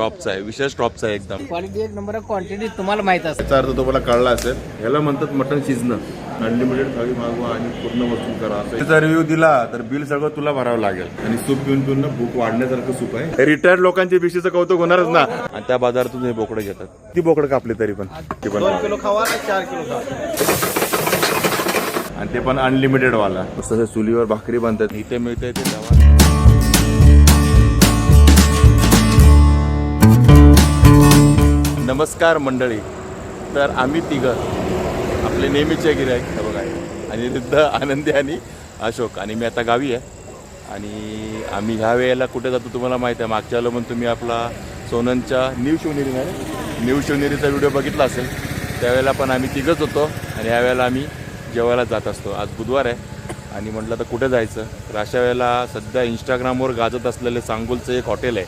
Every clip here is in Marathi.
टॉपचा आहे, विशेष टॉपचा आहे एकदम. क्वालिटी एक नंबर, क्वांटिटी तुम्हाला माहित असते. त्याचा अर्थ तुम्हाला कळला असेल. ह्याला म्हणतात मटन शिजणं. अनलिमिटेड थाळी मागवा आणि पूर्ण वस्तू करा. त्याचा रिव्ह्यू दिला तर बिल सगळं तुला भरावं लागेल. आणि सूप पिऊन पिऊन भूक वाढण्यासारखं सूप आहे. रिटायर्ड लोकांच्या बिशीचं कौतुक होणारच ना. आणि त्या बाजारातून हे बोकडं घेतात. ती बोकडं कापली तरी पण 2 किलो खावा 4 किलो खा. आणि ते पण अनलिमिटेड वाला. तसं चुलीवर भाकरी बनतात. इथे मिळते ते दवा. नमस्कार मंडळी. तर आम्ही तिघं आपले नेहमीचे गिऱ्हाईक बघा आहे. आणि वृद्ध आनंदी आणि अशोक. आणि मी आता गावी आहे. आणि आम्ही ह्या वेळेला कुठे जातो तुम्हाला माहिती आहे. मागच्या वेळेला पण तुम्ही आपला सोननच्या न्यू शिवनेरीचा व्हिडिओ बघितला असेल. त्यावेळेला पण आम्ही तिघंच होतो. आणि यावेळेला आम्ही जेवायला जात असतो. आज बुधवार आहे आणि म्हटलं तर कुठे जायचं. तर अशा वेळेला सध्या इंस्टाग्रामवर गाजत असलेले सांगोलचं एक हॉटेल आहे.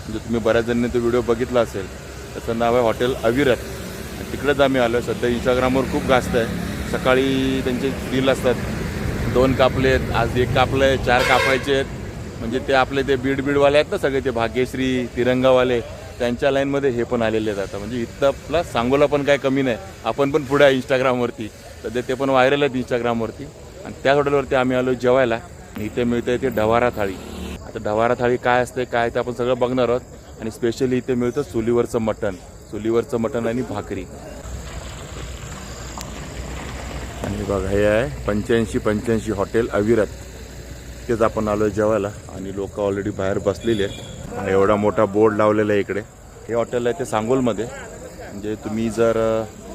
म्हणजे तुम्ही बऱ्याच जणांनी तो व्हिडिओ बघितला असेल. त्याचं नाव आहे हॉटेल अविरत. आणि तिकडेच आम्ही आलो आहे. सध्या इंस्टाग्रामवर खूप गाजत आहे. सकाळी त्यांचे रील असतात. 2 कापलेत, आज 1 कापलं आहे, 4 कापायचे आहेत. म्हणजे ते आपले ते बीडवाले आहेत ना सगळे, ते भाग्यश्री तिरंगावाले, त्यांच्या लाईनमध्ये हे पण आलेले आहेत आता. म्हणजे इथं प्लस सांगोला पण काय कमी नाही. आपण पण पुढे आहे इंस्टाग्रामवरती. सध्या ते पण व्हायरल आहेत इंस्टाग्रामवरती. आणि त्या हॉटेलवरती आम्ही आलो जेवायला. इथे मिळतं ते ढवारा थाळी. आता ढवारा थाळी काय असते काय ते आपण सगळं बघणार आहोत. आणि स्पेशली इथे मिळतं चुलीवरचं मटण आणि भाकरी. आणि बघा हे आहे 85 हॉटेल अविरत. तेच आपण आलो जेवायला. आणि लोक ऑलरेडी बाहेर बसलेले आहेत. एवढा मोठा बोर्ड लावलेला आहे इकडे. हे हॉटेल आहे ते सांगोलमध्ये. म्हणजे तुम्ही जर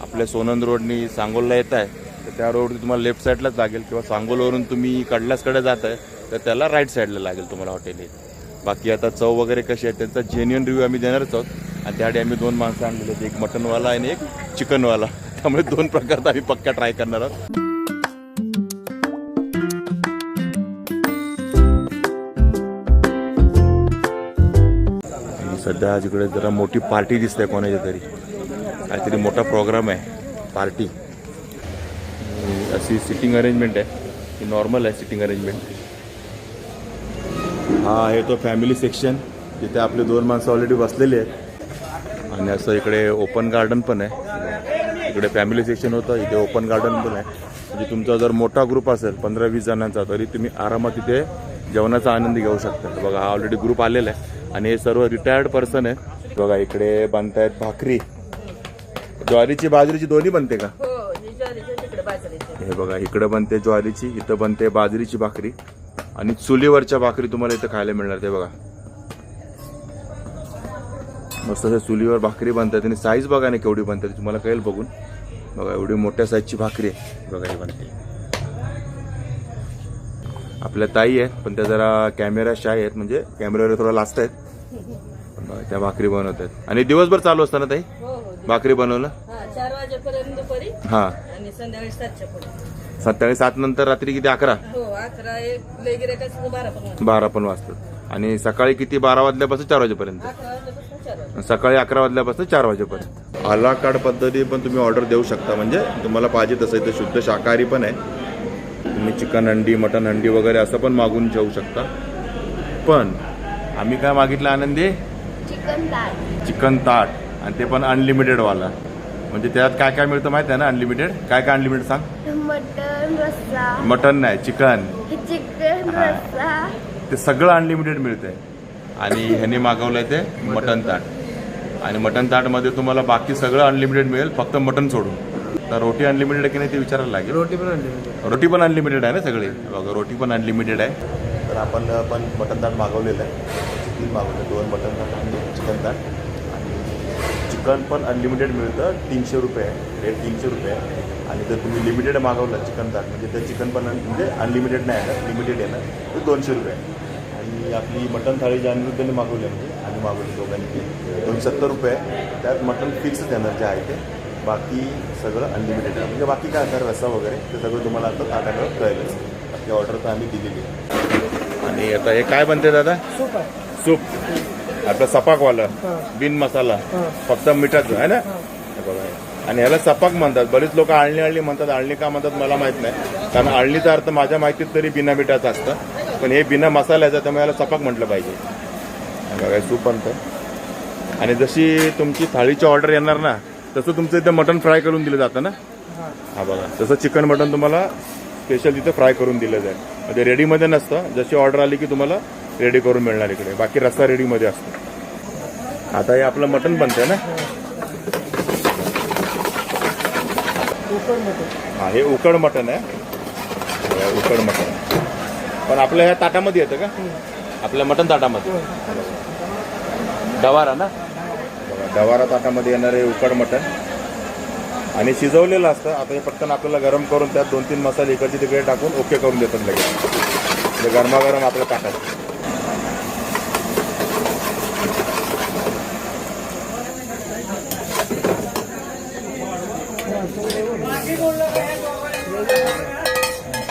आपल्या सोनंद रोडनी सांगोलला येत आहे तर त्या रोडवरती तुम्हाला लेफ्ट साईडलाच लागेल. किंवा सांगोलवरून तुम्ही कडल्यासकडे जात आहे तर त्याला राईट साईडला लागेल तुम्हाला हॉटेल हे. बाकी आता चव वगैरे कशी आहे त्यांचा जेन्युइन रिव्ह्यू आम्ही देणारच आहोत. आणि त्यासाठी आम्ही 2 माणसं आणलेले आहेत, एक मटनवाला आणि एक चिकनवाला. त्यामुळे 2 प्रकार आम्ही पक्का ट्राय करणार आहोत. सध्या आज इकडे जरा मोठी पार्टी दिसते कोणाच्या तरी. काहीतरी मोठा प्रोग्राम आहे, पार्टी. अशी सिटिंग अरेंजमेंट आहे. ही नॉर्मल आहे सिटिंग अरेंजमेंट. हा आहे तो फॅमिली सेक्शन जिथे आपले 2 माणसं ऑलरेडी बसलेली आहेत. आणि असं इकडे ओपन गार्डन पण आहे. इकडे फॅमिली सेक्शन होतं, इथे ओपन गार्डन पण आहे. म्हणजे तुमचा जर मोठा ग्रुप असेल 15-20 जणांचा तरी तुम्ही आरामात तिथे जेवणाचा आनंद घेऊ शकता. बघा हा ऑलरेडी ग्रुप आलेला आहे. आणि हे सर्व रिटायर्ड पर्सन आहे. बघा इकडे बनतायत भाकरी. ज्वारीची बाजरीची दोन्ही बनते का? हे बघा इकडे बनते ज्वारीची, इथं बनते बाजरीची भाकरी. आणि चुलीवरच्या भाकरी तुम्हाला इथं खायला मिळणार. ते बघा मस्त चुलीवर भाकरी बनतात. आणि साईज बघा ना केवढी बनते तुम्हाला कळेल बघून. बघा एवढी मोठ्या साईजची भाकरी आहे. बघा ही बनते. आपल्या ताई आहेत पण त्या जरा कॅमेरा शाय आहेत. म्हणजे कॅमेऱ्यावर थोडा लाजत आहेत. त्या भाकरी बनवत आहेत. आणि दिवसभर चालू असतं ना ताई भाकरी बनवलं? 4 वाजेपर्यंत दुपारी. हा आणि संध्याकाळी 7च्या पुढे. संध्याकाळी 7 नंतर रात्री किती 11? हो 11 एक लय गिऱ्हाईकाचं 12 पण वाजतात. 12 पण वाजतात. आणि सकाळी किती 12 वाजल्यापासून 4 वाजेपर्यंत? 11 वाजल्यापासून 4 वाजता. सकाळी 11 वाजल्यापासून 4 वाजेपर्यंत. आला कार्ड पद्धती पण तुम्ही ऑर्डर देऊ शकता. म्हणजे तुम्हाला पाहिजे तसं. इथं शुद्ध शाकाहारी पण आहे. तुम्ही चिकन हंडी मटन हंडी वगैरे असं पण मागून जेवू शकता. पण आम्ही काय मागितलं आनंदी? चिकन ताट. आणि ते पण अनलिमिटेड वाला. म्हणजे त्यात काय काय मिळतं माहिती आहे ना अनलिमिटेड? काय काय अनलिमिटेड सांग? मटन रस्सा. मटन नाही चिकन रस्सा. ते सगळं अनलिमिटेड मिळतंय. आणि ह्याने मागवलंय ते मटन ताट. आणि मटन ताटमध्ये तुम्हाला बाकी सगळं अनलिमिटेड मिळेल फक्त मटन सोडून. तर रोटी अनलिमिटेड आहे की नाही ते विचारायला लागेल. रोटी पण अनलिमिटेड आहे ना सगळी. बघा रोटी पण अनलिमिटेड आहे. तर आपण पण मटन ताट मागवलेलं आहे. चिकन मागवलं 2 मटन ताट आणि चिकन ताट. आणि चिकन पण अनलिमिटेड मिळतं. 300 रुपये आहे. रेट 300 रुपये आहे. आणि जर तुम्ही लिमिटेड मागवलं चिकन ताट म्हणजे ते चिकन पण म्हणजे अनलिमिटेड नाही आहे ना, लिमिटेड आहे ना, तर 200 रुपये आहे. आणि आपली मटन थाळी जी अनिरुद्धने मागवली म्हणजे आम्ही मागवली दोघांनी 270 रुपये. त्यात मटन फिक्स देणार जे आहे ते. बाकी सगळं अनलिमिटेड आहे. म्हणजे बाकी काय असणार रस्सा वगैरे ते सगळं तुम्हाला आता ताटावर कळेलच. आपली ऑर्डर तर आम्ही दिलेली आहे. आणि आता हे काय बनते दादा? सूप. आपलं सपाकवालं बिन मसाला फक्त मिठाचं आहे ना. बघा आणि ह्याला सपाक म्हणतात. बरेच लोक आळणी म्हणतात. आळणी का म्हणतात मला माहित नाही. कारण आळणीचा अर्थ माझ्या माहितीत तरी बिना मिठाचा असतं. पण हे बिना मसाल्याचं त्यामुळे याला सपाक म्हटलं पाहिजे. बघा सूप बनतं. आणि जशी तुमची थाळीची ऑर्डर येणार ना तसं तुमचं इथं मटण फ्राय करून दिलं जातं ना. हा बघा, तसं चिकन मटण तुम्हाला स्पेशल तिथं फ्राय करून दिलं जाईल. म्हणजे रेडीमध्ये नसतं, जशी ऑर्डर आली की तुम्हाला रेडी करून मिळणार इकडे. बाकी रस्सा रेडीमध्ये असतो. आता हे आपलं मटण बनतंय ना. हा, हे उकड मटण आहे. उकड मटण पण आपल्या ह्या ताटामध्ये येतं का? आपल्या मटण ताटामध्ये डवारा ना. डवारा ताटामध्ये येणार आहे उकड मटण आणि शिजवलेलं असतं. आता हे पटकन आपल्याला गरम करून त्यात 2-3 मसाले इकडचे तिकडे टाकून ओके करून देतात लगेच. म्हणजे गरमागरम आपल्या ताटात.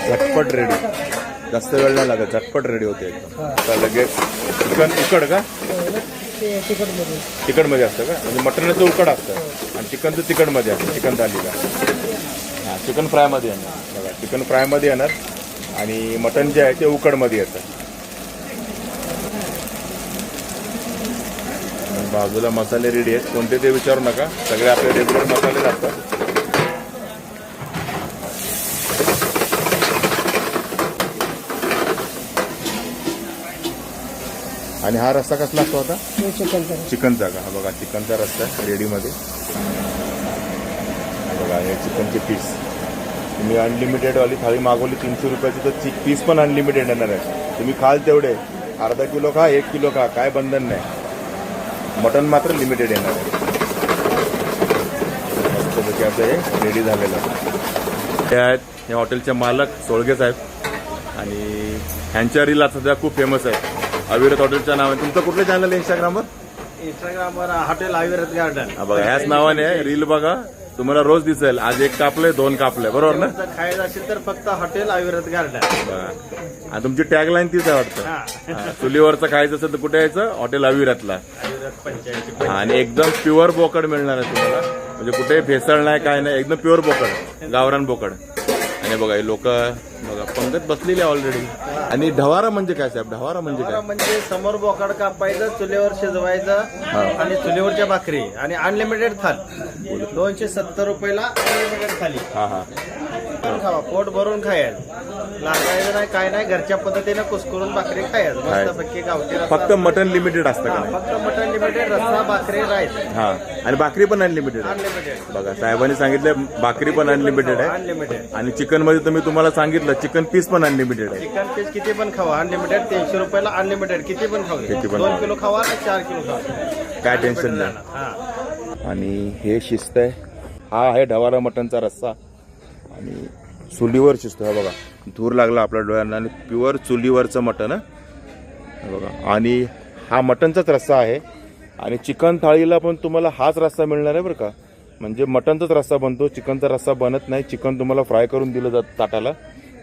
झटपट रेडी, जास्त वेळ नाही लागत, झटपट रेडी होते एकदम. आता लगेच चिकन उकड का तिखटमध्ये असतं का? म्हणजे मटणाचं उकड असतं आणि चिकनचं तिखटमध्ये असतं. चिकन थालीला हां चिकन फ्रायमध्ये येणार बघा. चिकन फ्रायमध्ये येणार आणि मटण जे आहे ते उकडमध्ये येतं. बाजूला मसाले रेडी आहेत, कोणते ते विचारू नका, सगळे आपले रेग्युलर मसालेच असतात. आणि हा रस्सा कसला असतो आता? चिकनचा का? हा बघा चिकनचा रस्सा रेडीमध्ये. बघा हे चिकनचे पीस. तुम्ही अनलिमिटेडवाली थाळी मागवली 300 रुपयाची तर पीस पण अनलिमिटेड येणार आहे. तुम्ही खाल तेवढे, अर्धा किलो खा, 1 किलो खा, काय बंधन नाही. मटन मात्र लिमिटेड येणार आहे. मस्तपैकी आता हे रेडी झालेलं. ते आहेत हे हॉटेलचे मालक सोळगे साहेब आणि ह्यांच्या रील आता सध्या खूप फेमस आहे. अविरत हॉटेलच्या नावाने. तुमचं कुठलं चॅनल आहे इंस्टाग्रामवर? इंस्टाग्रामवर हॉटेल अविरत गार्डन. हा बघा ह्याच नावाने रील बघा, तुम्हाला रोज दिसेल. आज 1 कापलंय 2 कापलंय, बरोबर ना? खायचं असेल तर फक्त हॉटेल अविरत गार्डन. बघा आणि तुमची टॅगलाईन तीच आहे वाटतं. चुलीवरचं खायचं असेल तर कुठे यायचं? हॉटेल अविरतला. आणि एकदम प्युअर बोकड मिळणार आहे तुम्हाला. म्हणजे कुठे भेसळ नाही, काय नाही, एकदम प्युअर बोकड, गावरान बोकड. आणि बघा हे लोक बघा पंगत बसलेली ऑलरेडी. आणि ढवारा म्हणजे काय साहेब? ढवारा म्हणजे काय? म्हणजे समोर बोकड कापायचं, चुलीवर शिजवायचं आणि चुलीवरच्या भाकरी आणि अनलिमिटेड थाल. 270 रुपयाला अनलिमिटेड थाली. हा हा खावा, पोट भरून खायचं, लागायचं नाही, काय नाही. घरच्या पद्धतीने कुस्करून भाकरी खायचं मस्तपैकी. गावठी फक्त मटन लिमिटेड असतं का? फक्त मटन लिमिटेड, रस्सा, भाकरी, राईस. हा आणि भाकरी पण अनलिमिटेड. अनलिमिटेड बघा साहेबांनी सांगितलं भाकरी पण अनलिमिटेड आहे. अनलिमिटेड. आणि चिकन मध्ये तुम्हाला सांगितलं चिकन पीस पण अनलिमिटेड आहे. चिकन पीस किती पण खावा अनलिमिटेड. 300 रुपयाला अनलिमिटेड किती पण खाऊ. किती पण 2 किलो खावा, 4 किलो खावा, काय टेन्शन नाही. आणि हे शिस्त आहे. हा आहे ढवारा मटनचा रस्सा आणि चुलीवर शिजतो. हा बघा धूर लागला आपल्या डोळ्यांना. आणि प्युअर चुलीवरचं मटन आहे बघा. आणि हा मटनचाच रस्सा आहे. आणि चिकन थाळीला पण तुम्हाला हाच रस्सा मिळणार आहे बरं का. म्हणजे मटनचाच रस्सा बनतो, चिकनचा रस्सा बनत नाही. चिकन तुम्हाला फ्राय करून दिलं जातं ताटाला.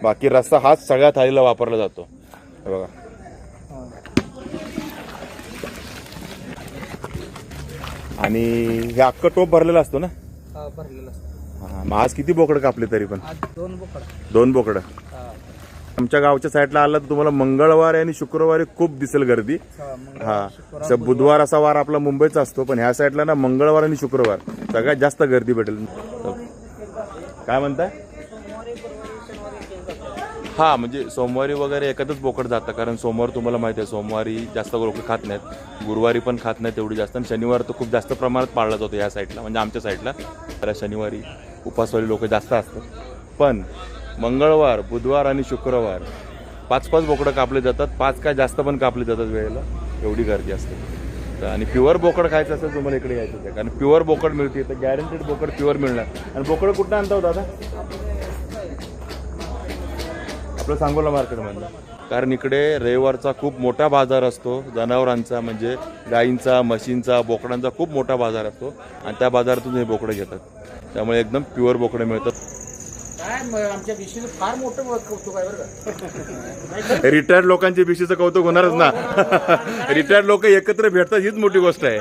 बाकी रस्सा हाच सगळ्या थाळीला वापरला जातो. हे बघा आणि हे अख्खं टोप भरलेलं असतो ना. भरलेलं असतं. हा मग आज किती बोकडं कापले तरी पण? 2 बोकड. 2 बोकडं. आमच्या गावच्या साईडला आलं तर तुम्हाला मंगळवारी आणि शुक्रवारी खूप दिसेल गर्दी. हा बुधवार असा वार आपला मुंबईचा असतो, पण ह्या साईडला ना मंगळवार आणि शुक्रवार सगळ्यात जास्त गर्दी भेटेल. काय म्हणताय? हा म्हणजे सोमवारी वगैरे एकत्रच बोकड जातं, कारण सोमवार तुम्हाला माहिती आहे सोमवारी जास्त लोक खात नाहीत. गुरुवारी पण खात नाहीत तेवढी जास्त. आणि शनिवार तर खूप जास्त प्रमाणात पाळला जातो या साईडला, म्हणजे आमच्या साईडला. तर शनिवारी उपासवाली लोक जास्त असतात. पण मंगळवार, बुधवार आणि शुक्रवार 5-5 बोकडं कापले जातात. 5 काय जास्त पण कापले जातात वेळेला, एवढी गर्दी असते. तर आणि प्युअर बोकड खायचं असेल तुम्हाला इकडे यायचं आहे, कारण प्युअर बोकड मिळते. तर गॅरंटेड बोकड प्युअर मिळणार. आणि बोकडं कुठं आणता हो दादा? आपलं सांगोला मार्केटमधलं. कारण इकडे रविवारचा खूप मोठा बाजार असतो जनावरांचा, म्हणजे गाईंचा, म्हशींचा, बोकडांचा खूप मोठा बाजार असतो. आणि त्या बाजारातून हे बोकडं घेतात. त्यामुळे एकदम प्युअर बोकडं मिळतात. आमच्या बिशीचं फार मोठं कौतुक आहे बरं का. रिटायर्ड लोकांच्या बिशीचं कौतुक होणारच ना. रिटायर्ड लोक एकत्र भेटतात हीच मोठी गोष्ट आहे,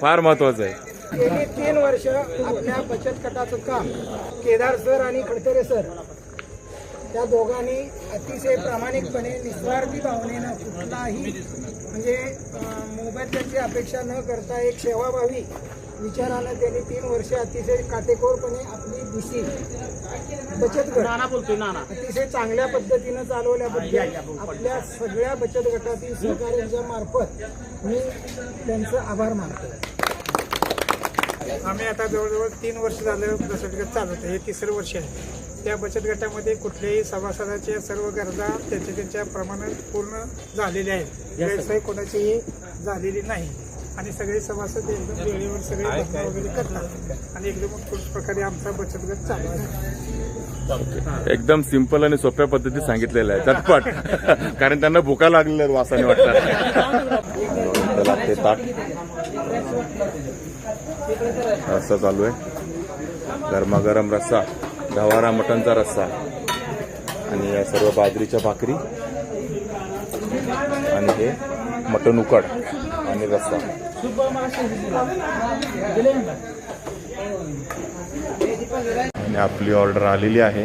फार महत्वाचं आहे. गेली 3 वर्ष आपल्या बचत गटाचं काम केदार सर आणि खडतरे सर त्या दोघांनी अतिशय प्रामाणिकपणे निस्वार्थी भावनेनं कुठलाही म्हणजे मोबदल्याची अपेक्षा न करता एक सेवाभावी विचारानं त्यांनी 3 वर्ष अतिशय काटेकोरपणे आपली BC बचत गट अतिशय चांगल्या पद्धतीनं चालवल्याबद्दल आपल्या सगळ्या बचत गटातील सहकाऱ्यांच्या मार्फत मी त्यांचं आभार मानतो. आम्ही आता जवळजवळ 3 वर्ष झालं बचत गट चालवतो. हे 3रं वर्ष आहे. त्या बचत गटामध्ये कुठल्याही सभासदाच्या सर्व गरजा त्यांच्या प्रमाणात पूर्ण झालेल्या आहेत. गैरसोय कोणाचीही झालेली नाही आणि सगळे सभासद एकदम वेळेवर सगळे भरणा वगैरे करतात आणि एकदम उत्कृष्ट प्रकारे आमचा बचत गट चालू आहे. एकदम सिंपल आणि सोप्या पद्धतीत सांगितलेलं आहे, झटपट. कारण त्यांना भुका लागलेल्या वासाने वाटतात. ते ताट रस्सा चालू आहे, गरमागरम रस्सा, गवारा मटणचा रस्सा आणि या सर्व बाजरीच्या भाकरी आणि हे मटण उकड आणि रस्सा. आणि आपली ऑर्डर आलेली आहे.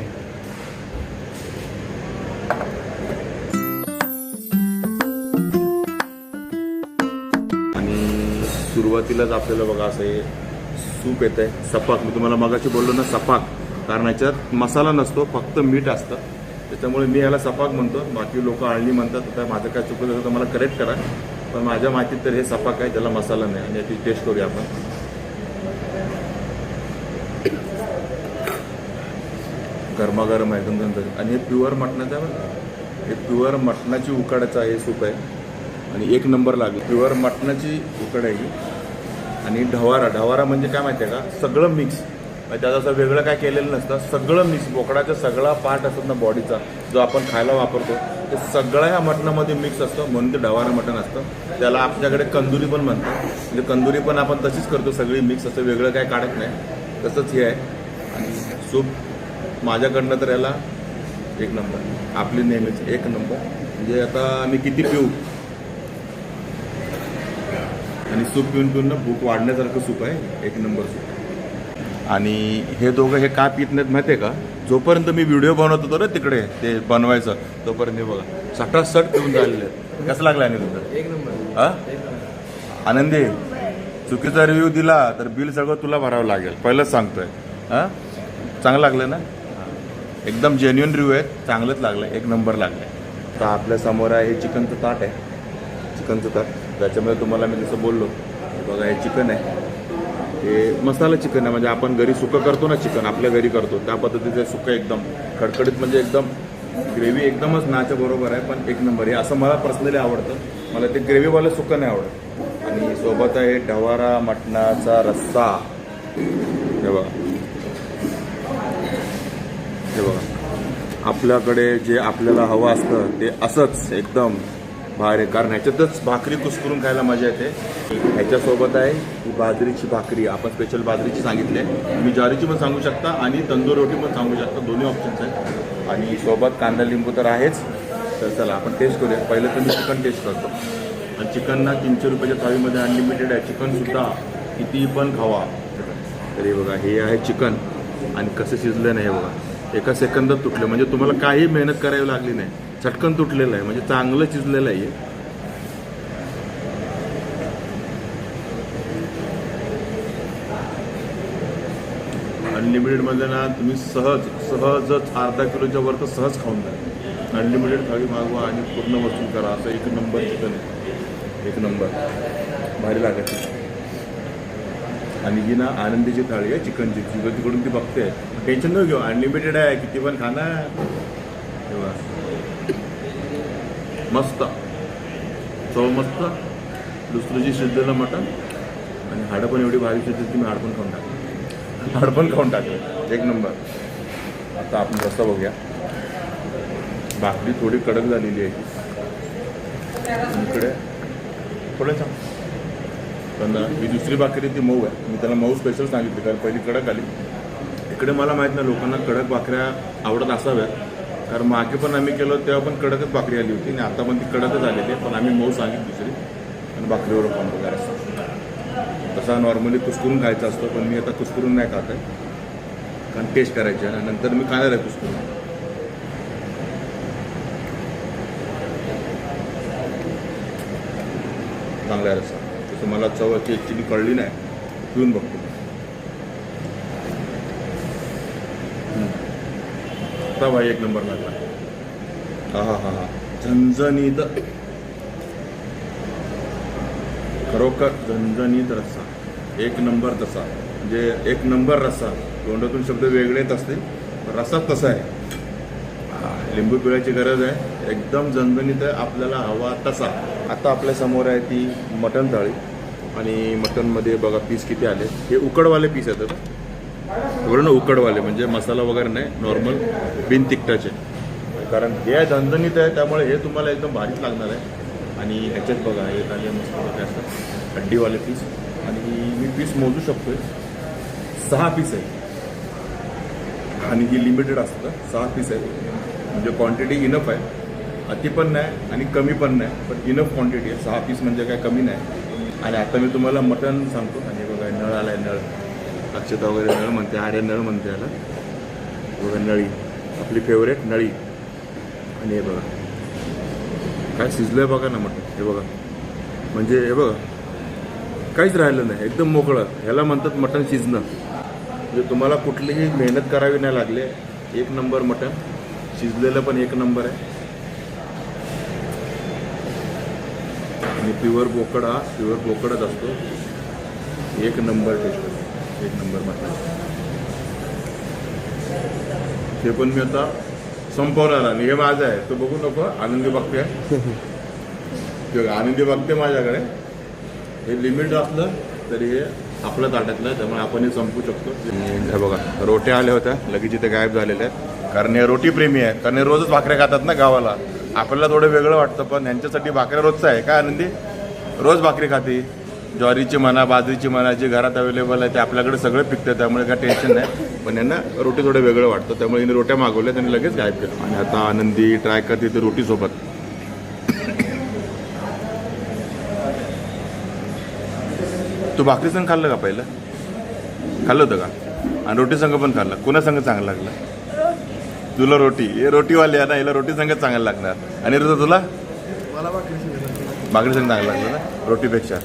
आणि सुरुवातीलाच आपल्याला बघा असं हे सूप येत आहे, सपाक. मी तुम्हाला मगाशी बोललो ना सपाक, कारण याच्यात मसाला नसतो, फक्त मीठ असतं. त्याच्यामुळे मी याला सपाक म्हणतो. बाकी लोक आळणी म्हणतात. आता माझं काय चुकलं तर मला करेक्ट करा, पण माझ्या माहितीत तर हे सपाक आहे, त्याला मसाला नाही. आणि याची टेस्ट करूया आपण. गरमागरम आहे एकदम. आणि हे प्युअर मटणाचं आहे बरं, हे प्युअर मटणाची उकडाचं हे सूप आहे आणि 1 नंबर लागेल. प्युअर मटणाची उकड आहे ही. आणि ढवारा म्हणजे काय माहिती आहे का, सगळं मिक्स. त्यात असं वेगळं काय केलेलं नसतं, सगळं मिक्स. बोकडाचा सगळा पार्ट असतो ना बॉडीचा, जो आपण खायला वापरतो, ते सगळं ह्या मटणामध्ये मिक्स असतं, म्हणून ते ढवारा मटण असतं. त्याला आपल्याकडे कंदुरी पण म्हणतात. म्हणजे कंदुरी पण आपण तशीच करतो, सगळी मिक्स असतं, वेगळं काय काढत नाही. तसंच हे आहे. आणि सूप माझ्याकडनं तर याला 1 नंबर, आपली नेहमीच 1 नंबर. म्हणजे आता आम्ही किती पिऊ, आणि सूप पिऊन ना भूक वाढण्यासारखं सूप आहे, 1 नंबर सूप. आणि हे दोघं हे का पित नाहीत माहिती आहे का, जोपर्यंत मी व्हिडिओ बनवत होतो ना तिकडे ते बनवायचं, तोपर्यंत हे बघा सटासट पिऊन झालेले. कसं लागलं आणि तुझं 1 नंबर. हा आनंदी, चुकीचा रिव्ह्यू दिला तर बिल सगळं तुला भरावं लागेल, पहिलंच सांगतोय. हां चांगलं लागलं ना, एकदम जेन्युइन रिव्ह्यू आहे, चांगलंच लागलं, 1 नंबर लागलं. तर आपल्या समोर आहे हे चिकनचं ताट आहे, चिकनचं ताट. त्याच्यामध्ये तुम्हाला मी जसं बोललो, बघा हे चिकन आहे, हे मसाला चिकन आहे. म्हणजे आपण घरी सुकं करतो ना चिकन, आपल्या घरी करतो त्या पद्धतीचं सुकं, एकदम कडकडीत, म्हणजे एकदम ग्रेव्ही एकदमच नाच्या बरोबर आहे, पण 1 नंबर. हे असं मला पर्सनली आवडतं, मला ते ग्रेव्हीवालं सुकं नाही आवडत. आणि सोबत आहे ढवारा मटणाचा रस्सा. हे बघा, हे बघा, आपल्याकडे जे आपल्याला हवं असतं ते असंच एकदम भारी. कारण ह्याच्यातच भाकरी कुस्करून खायला मजा येते. ह्याच्यासोबत आहे ही बाजरीची भाकरी, आपण स्पेशल बाजरीची सांगितली आहे. तुम्ही ज्वारीची पण सांगू शकता आणि तंदूर रोटी पण सांगू शकता, दोन्ही ऑप्शन्स आहेत. आणि सोबत कांदा लिंबू तर आहेच. तर चला आपण टेस्ट करूया. पहिलं तर मी चिकन टेस्ट करतो. आणि चिकन ना 300 रुपयाच्या थाळीमध्ये अनलिमिटेड आहे. चिकनसुद्धा किती पण खावा. तरी बघा हे आहे चिकन, आणि कसं शिजलं नाही हे बघा, 1 सेकंदात तुटलं. म्हणजे तुम्हाला काही मेहनत करावी लागली नाही, चटकन तुटलेलं आहे. म्हणजे चांगलं शिजलेलं आहे. अनलिमिटेडमध्ये ना तुम्ही सहजच अर्धा किलोच्या वर तर सहज खाऊन जा. अनलिमिटेड थाळी मागवा आणि पूर्ण वसूल करा. असं 1 नंबर चिकन आहे, 1 नंबर, भारी लागत. आणि ही ना आनंदीची थाळी आहे चिकनची, तिकडून ती बघते. टेन्शन न घेऊ, अनलिमिटेड आहे, किती पण खाणार. तेव्हा मस्त चव मस्त, दुसरीची शिजलेलं मटण, आणि हाडं पण एवढी भारी शिजली की मी हाडपण खाऊन टाकलं, 1 नंबर. आता आपण रस्सा बघूया. भाकरी थोडी कडक झालेली आहे, इकडे थोडं छान. पण ही दुसरी भाकरी ती मऊ आहे. मी त्याला मऊ स्पेशल सांगितली, कारण पहिली कडक आली. इकडे मला माहीत नाही लोकांना कडक भाकऱ्या आवडत असाव्यात, कारण मागे पण आम्ही केलो तेव्हा पण कडकच भाकरी आली होती, आणि आता पण ती कडकच आलेली आहे. पण आम्ही मऊ सांगितली दुसरी, आणि भाकरीवर खाऊन बघा रस्सा. तसा नॉर्मली कुस्करून खायचा असतो, पण मी आता कुस्करून नाही खात आहे, कारण टेस्ट करायची आहे. नंतर मी खाणार आहे कुस्करून. चांगला आहे रस्सा. तसं मला चव अशी ॲक्च्युली कळली नाही, पिऊन बघतो. आता भाई एक नंबर लागला. हा झणझणीत, खरोखर झणझणीत रस्सा, एक नंबर तसा, म्हणजे एक नंबर रस्सा. तोंडातून शब्द वेगळेच असते, पण रस्साच तसा आहे. लिंबू पिळायची गरज आहे, एकदम झणझणीत आहे, आपल्याला हवा तसा. आता आपल्या समोर आहे ती मटण थाळी, आणि मटणमध्ये बघा पीस किती आले. हे उकडवाले पीस आहेत बरोबर ना, उकडवाले म्हणजे मसाला वगैरे नाही, नॉर्मल बिन तिखटाचे. कारण हे झणझणीत आहे त्यामुळे हे तुम्हाला एकदम भारीच लागणार आहे. आणि ह्याच्यात बघा हे आले मस्त वगैरे असतात हड्डीवाले पीस, आणि मी पीस मोजू शकतोय, 6 पीस आहे. आणि ही लिमिटेड असतं, 6 पीस आहे, म्हणजे क्वांटिटी इनफ आहे. अति पण नाही आणि कमी पण नाही, पण इनफ क्वांटिटी आहे. 6 पीस म्हणजे काय कमी नाही. आणि आता मी तुम्हाला मटण सांगतो. आणि बघा नळ आलाय, नळ अक्षता वगैरे नळ म्हणते, आर्या नळ म्हणते याला. बघा नळी, आपली फेवरेट नळी. आणि हे बघा काय शिजलंय बघा ना मटण. हे बघा म्हणजे हे बघा काहीच राहिलं नाही, एकदम मोकळं. ह्याला म्हणतात मटण शिजणं. म्हणजे तुम्हाला कुठलीही मेहनत करावी नाही लागली. एक नंबर मटण, शिजलेलं पण एक नंबर आहे. आणि प्युअर बोकड, हा प्युअर बोकडच असतो. एक नंबर टेस्ट, एक नंबर मटण. ते पण मी आता संपवणार आणि हे माझं आहे, तो बघू नको. आनंदी बघते, आनंदी बघते माझ्याकडे. हे लिमिट असलं तरी हे आपल्या ताटातलं, त्यामुळे आपण हे संपू शकतो. हे बघा रोट्या आल्या होत्या, लगेच इथे गायब झालेल्या आहेत. कारण हे रोटी प्रेमी आहेत, कारण हे रोजच भाकऱ्या खातात ना गावाला. आपल्याला थोडं वेगळं वाटतं, पण यांच्यासाठी भाकऱ्या रोजचं आहे. काय आनंदी रोज भाकरी खाते, ज्वारीची म्हणा, बाजरीची म्हणा, जे घरात अवेलेबल आहे ते आपल्याकडे सगळं पिकतं, त्यामुळे काय टेन्शन नाही. पण यांना रोटी थोडं वेगळं वाटतं, त्यामुळे हिने रोट्या मागवल्या, त्यांनी लगेच गायब केलं. आणि आता आनंदी ट्राय करते ते रोटीसोबत. तू भाकरी संग खाल्लं का पहिलं? खाल्लं होतं का? आणि रोटी संग पण खाल्लं? कुणा संग चांगलं लागलं? तुला रोटी, हे रोटीवाले आहे ना, हिला रोटी संगच चांगलं लागणार. आणि तुला भाकरी संग चांगलं लागलं ना रोटीपेक्षा?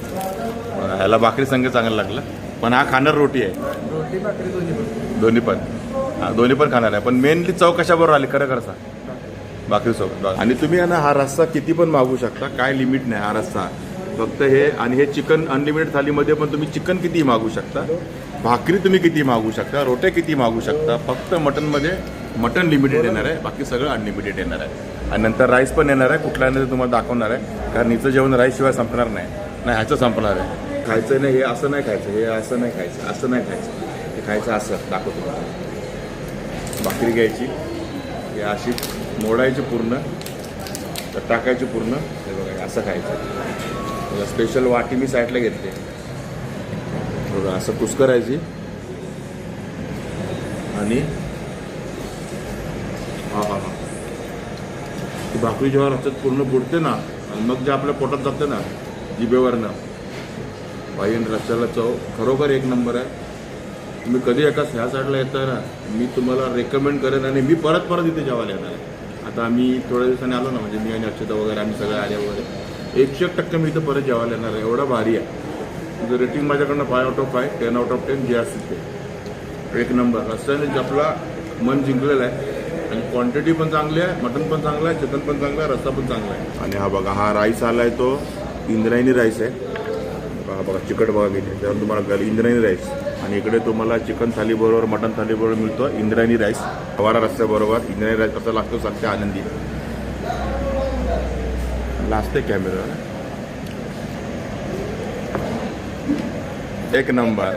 ह्याला भाकरी संग चांगलं लागलं, पण हा खाणार रोटी आहे. रोटी भाकरी दोन्ही पण, हा दोन्ही पण खाणार आहे. पण मेनली चव कशाबरोबर आली खरं खरं सांग? भाकरीसोबत. आणि तुम्ही आहे ना हा रस्सा किती पण मागू शकता, काय लिमिट नाही हा रस्सा. फक्त हे, आणि हे चिकन अनलिमिटेड थालीमध्ये पण तुम्ही चिकन किती मागू शकता, भाकरी तुम्ही किती मागू शकता, रोट्या किती मागू शकता. फक्त मटनमध्ये मटन लिमिटेड येणार आहे, बाकी सगळं अनलिमिटेड येणार आहे. आणि नंतर राईस पण येणार आहे, कुठल्या ते तुम्हाला दाखवणार आहे. कारण हिचं जेवण राईसशिवाय संपणार नाही, ह्याचं संपणार आहे. खायचं नाही, हे असं नाही खायचं, हे असं नाही खायचं, असं नाही खायचं, हे खायचं असं दाखवतो. भाकरी घ्यायची, हे अशी मोडायची पूर्ण, तर टाकायची पूर्ण. हे बघा असं खायचं. स्पेशल वाटी मी साईडला घेतली बघा, असं कुस्करायची. आणि हा ती भाकरी जेव्हा रस्त्यात पूर्ण बुडते ना, आणि मग जे आपल्या पोटात जाते ना जिभेवरनं, बाई रस्त्याला चव खरोखर एक नंबर आहे. तुम्ही कधी एका ह्या साईडला येता ना, मी तुम्हाला रेकमेंड करेन. आणि मी परत इथे जेवायला येणार आहे. आता आम्ही थोड्या दिवसांनी आलो ना, म्हणजे मी आणि अक्षता वगैरे आम्ही सगळे आले वगैरे, 100% मी इथं परत जेवायला येणार आहे. एवढा भारी आहे. तुझं रेटिंग माझ्याकडनं 5/5, 10/10 जे असतील ते एक नंबर. रस्त्याने आपला मन जिंकलेलं आहे. आणि क्वांटिटी पण चांगली आहे, मटन पण चांगलं आहे, चिकन पण चांगलं आहे, रस्सा पण चांगला आहे. आणि हा बघा हा राईस आला आहे, तो इंद्रायणी राईस आहे. हा बघा चिकट बघा किती, त्यावर तुम्हाला इंद्रायणी राईस. आणि इकडे तुम्हाला चिकन थालीबरोबर मटन थालीबरोबर मिळतो इंद्रायणी राईस. हवारा रस्त्याबरोबर इंद्रायणी राईस कसा लागतो सांगते आनंदी. लाजते कॅमेरा, एक नंबर.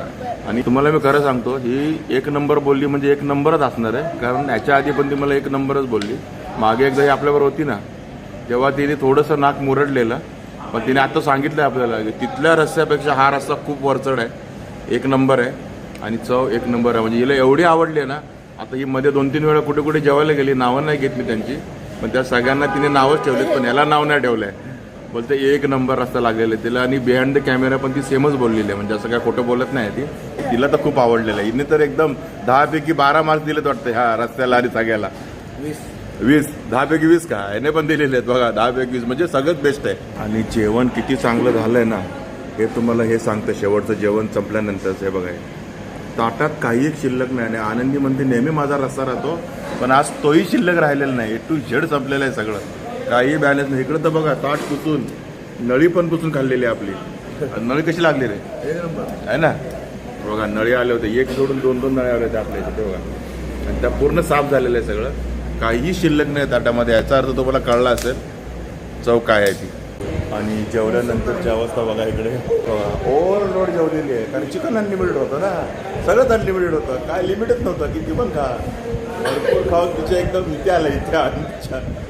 आणि तुम्हाला मी खरं सांगतो, ही एक नंबर बोलली म्हणजे एक नंबरच असणार आहे. कारण याच्या आधी पण ती मला एक नंबरच बोलली. मागे एकदा ही आपल्यावर होती ना, तेव्हा तिने थोडंसं नाक मुरडलेलं, पण तिने आता सांगितलं आपल्याला की तिथल्या रस्त्यापेक्षा हा रस्ता खूप वरचढ आहे, एक नंबर आहे. आणि चव एक नंबर आहे. म्हणजे हिला एवढी आवडली आहे ना, आता ही मध्ये 2-3 वेळा कुठे कुठे जेवायला गेली, नावं नाही घेत मी त्यांची, पण त्या सगळ्यांना तिने नावच ठेवलेत, पण याला नाव नाही ठेवलं आहे. बोलते एक नंबर रस्ता लागलेला आहे तिला. आणि बिहाइंड द कॅमेरा पण ती सेमच बोललेली आहे, म्हणजे असं काय खोटं बोलत नाही ती. तिला तर खूप आवडलेलं आहे. हिने तर एकदम 10 पैकी 12 मार्क्स दिलेत वाटतं ह्या रस्त्याला आणि सगळ्याला. 20 10 पैकी 20 का याने पण दिलेले आहेत बघा 10 पैकी 20 म्हणजे सगळंच बेस्ट आहे. आणि जेवण किती चांगलं झालंय ना हे तुम्हाला हे सांगतं शेवटचं जेवण संपल्यानंतरच. हे बघा ताटात काही एक शिल्लक नाही. आणि आनंदी म्हणते नेहमी माझा रस्सा राहतो पण आज तोही शिल्लक राहिलेला नाही. टू झेड संपलेलं आहे सगळं, काही बॅलन्स नाही. इकडं तर बघा ताट पुसून नळी पण पुसून खाल्लेली आहे आपली. नळी कशी लागली रे आहे ना बघा, नळी आले होते एक सोडून 2-2 नळी आले होते आपल्या इथे बघा. आणि त्या पूर्ण साफ झालेलं आहे सगळं, काही शिल्लक नाही ताटामध्ये. याचा अर्थ तुम्हाला कळला असेल चव काय आहे ती. आणि जेवल्यानंतरची अवस्था बघा इकडे ओव्हरलोड जेवलेली आहे. कारण चिकन अनलिमिटेड होतं ना, सगळंच अनलिमिटेड होतं, काय लिमिटच नव्हतं. किती पण खा, भरपूर खाऊन तिच्या एकदम इथे आलं इथे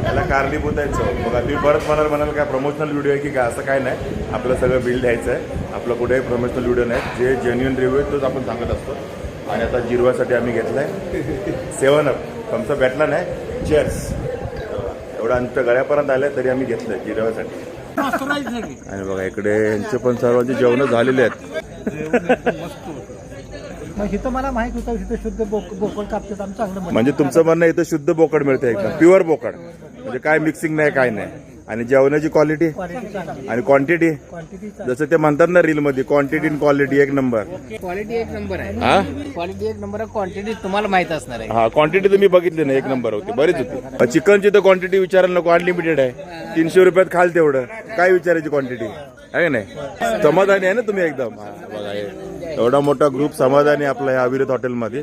त्याला कारणीभूत आहे चव. बघा तुम्ही परत म्हणाल काय प्रमोशनल व्हिडिओ आहे की काय, असं काय नाही. आपलं सगळं बिल द्यायचं आहे, आपलं कुठेही प्रमोशनल व्हिडिओ नाही. जे जेन्युइन रिव्ह्यू आहे तोच आपण सांगत असतो. आणि आता जिरवासाठी आम्ही घेतला आहे 7 अप. आमचा भेटला नाही, चेअर्स. एवढं आमच्या गळ्यापर्यंत आलं तरी आम्ही घेतलं जिरवासाठी. आणि बघा इकडे यांचे पण सर्वांचे जेवण झालेले आहेत. मग इथं मला माहित होतं इथं शुद्ध बोकड कापतात आम्ही चांगलं. म्हणजे तुमचं म्हणणं इथं शुद्ध बोकड मिळतं एकदम प्युअर बोकड, म्हणजे काय मिक्सिंग नाही काय नाही. आणि जेवणाची क्वालिटी आणि क्वांटिटी जसं ते म्हणतात ना रील मध्ये, क्वांटिटी आणि क्वालिटी एक नंबर. क्वालिटी एक नंबर आहे. हा क्वालिटी एक नंबर आहे. क्वांटिटी तुम्हाला माहित असणार आहे. हा क्वांटिटी तुम्ही बघितली ना, एक नंबर होती, बरीच होती. चिकनची तर क्वांटिटी विचारायला नको, अनलिमिटेड आहे. 300 रुपयात खाल तेवढं, काय विचारायची क्वांटिटी आहे का नाही. समाधानी आहे ना तुम्ही एकदम. बघा एवढा मोठा ग्रुप समाधानी आपला या अविरत हॉटेलमध्ये.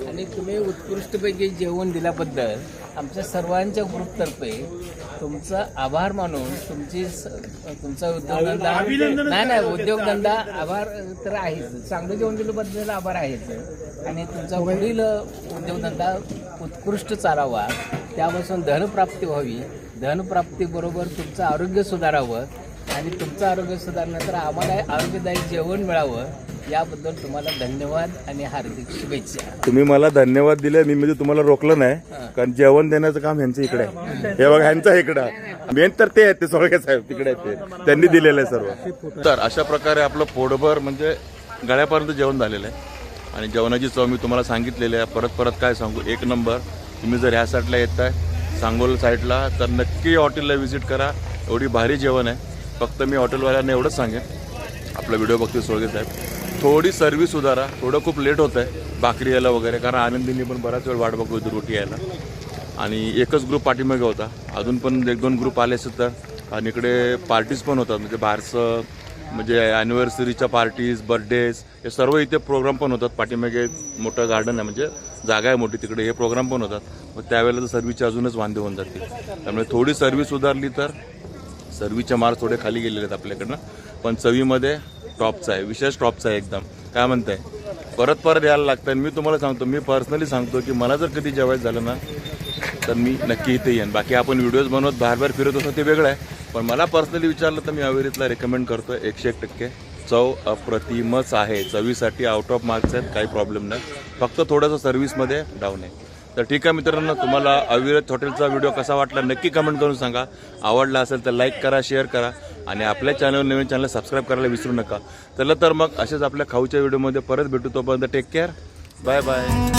आणि तुम्ही उत्कृष्टपैकी जेवण दिल्याबद्दल आमच्या सर्वांच्या ग्रुपतर्फे तुमचा आभार मानून तुमचा उद्योगधंदा नाही उद्योगधंदा आभार तर आहेच, चांगलं जेवण दिल्याबद्दल आभार आहेच. आणि तुमचा पुढील उद्योगधंदा उत्कृष्ट चालावा, त्यापासून धनप्राप्ती व्हावी, धनप्राप्तीबरोबर तुमचं आरोग्य सुधारावं. आणि तुमचं आरोग्य सुधारल्यानंतर आम्हाला आरोग्यदायी जेवण मिळावं, याबद्दल तुम्हाला धन्यवाद आणि हार्दिक शुभेच्छा. तुम्ही मला धन्यवाद दिले, मी म्हणजे तुम्हाला रोखलं नाही. कारण जेवण देण्याचं काम ह्यांचं इकडे आहे. हे बघा ह्यांचं इकडं मेन तर ते आहेत, ते सोळके साहेब तिकडे आहेत, ते त्यांनी दिलेलं आहे सर्व. तर अशा प्रकारे आपलं पोटभर म्हणजे गळ्यापर्यंत जेवण झालेलं आहे. आणि जेवणाची चव मी तुम्हाला सांगितलेली आहे, परत परत काय सांगू, एक नंबर. तुम्ही जर ह्या साईडला येत आहे सांगोल साईडला तर नक्की हॉटेलला व्हिजिट करा, एवढी भारी जेवण आहे. फक्त मी हॉटेलवाल्यांना एवढंच सांगेन, आपला व्हिडिओ बघते सोळके साहेब, थोडी सर्व्हिस सुधारा. थोडं खूप लेट होत आहे भाकरी यायला वगैरे, कारण आनंदींनी पण बराच वेळ वाट बघू होती रोटी यायला. आणि एकच ग्रुप पाठीमागे होता, अजून पण 1-2 ग्रुप आले असते तर. आणि इकडे पार्टीज पण होतात, म्हणजे बाहेरचं म्हणजे ॲनिव्हर्सरीच्या पार्टीज, बर्थडेज, हे सर्व इथे प्रोग्राम पण होतात. पाठीमागे मोठं गार्डन आहे, म्हणजे जागा आहे मोठी, तिकडे हे प्रोग्राम पण होतात. मग त्यावेळेला तर सर्व्हिसचे अजूनच वांदे होऊन जातील. त्यामुळे थोडी सर्व्हिस सुधारली तर, सर्व्हिसचे मार्क्स थोडे खाली गेलेले आहेत आपल्याकडनं, पण चवीमध्ये टॉपचा आहे, विशेष टॉपचा आहे एकदम. काय म्हणताय, परत परत यायला लागतं. आणि मी तुम्हाला सांगतो, मी पर्सनली सांगतो की मला जर कधी जेवायचं झालं ना तर मी नक्की इथे येईन. बाकी आपण व्हिडिओज बनवत बाहेर फिरत असतो ते वेगळं आहे, पण मला पर्सनली विचारलं तर मी अविरतला रेकमेंड करतो. 101% चव अप्रतिमच आहे. चवीसाठी आउट ऑफ मार्क्स आहेत, काही प्रॉब्लेम नाही, फक्त थोडंसं सर्व्हिसमध्ये डाऊन आहे. तर ठीक आहे मित्रांनो, तुम्हाला अविरत हॉटेलचा व्हिडिओ कसा वाटला नक्की कमेंट करून सांगा. आवडला असेल तर लाईक करा, शेअर करा. आणि आपल्या चॅनल नवीन चॅनल सबस्क्राईब करायला विसरू नका. चला तर मग असेच आपल्या खाऊच्या व्हिडिओमध्ये परत भेटू. तोपर्यंत टेक केअर, बाय बाय.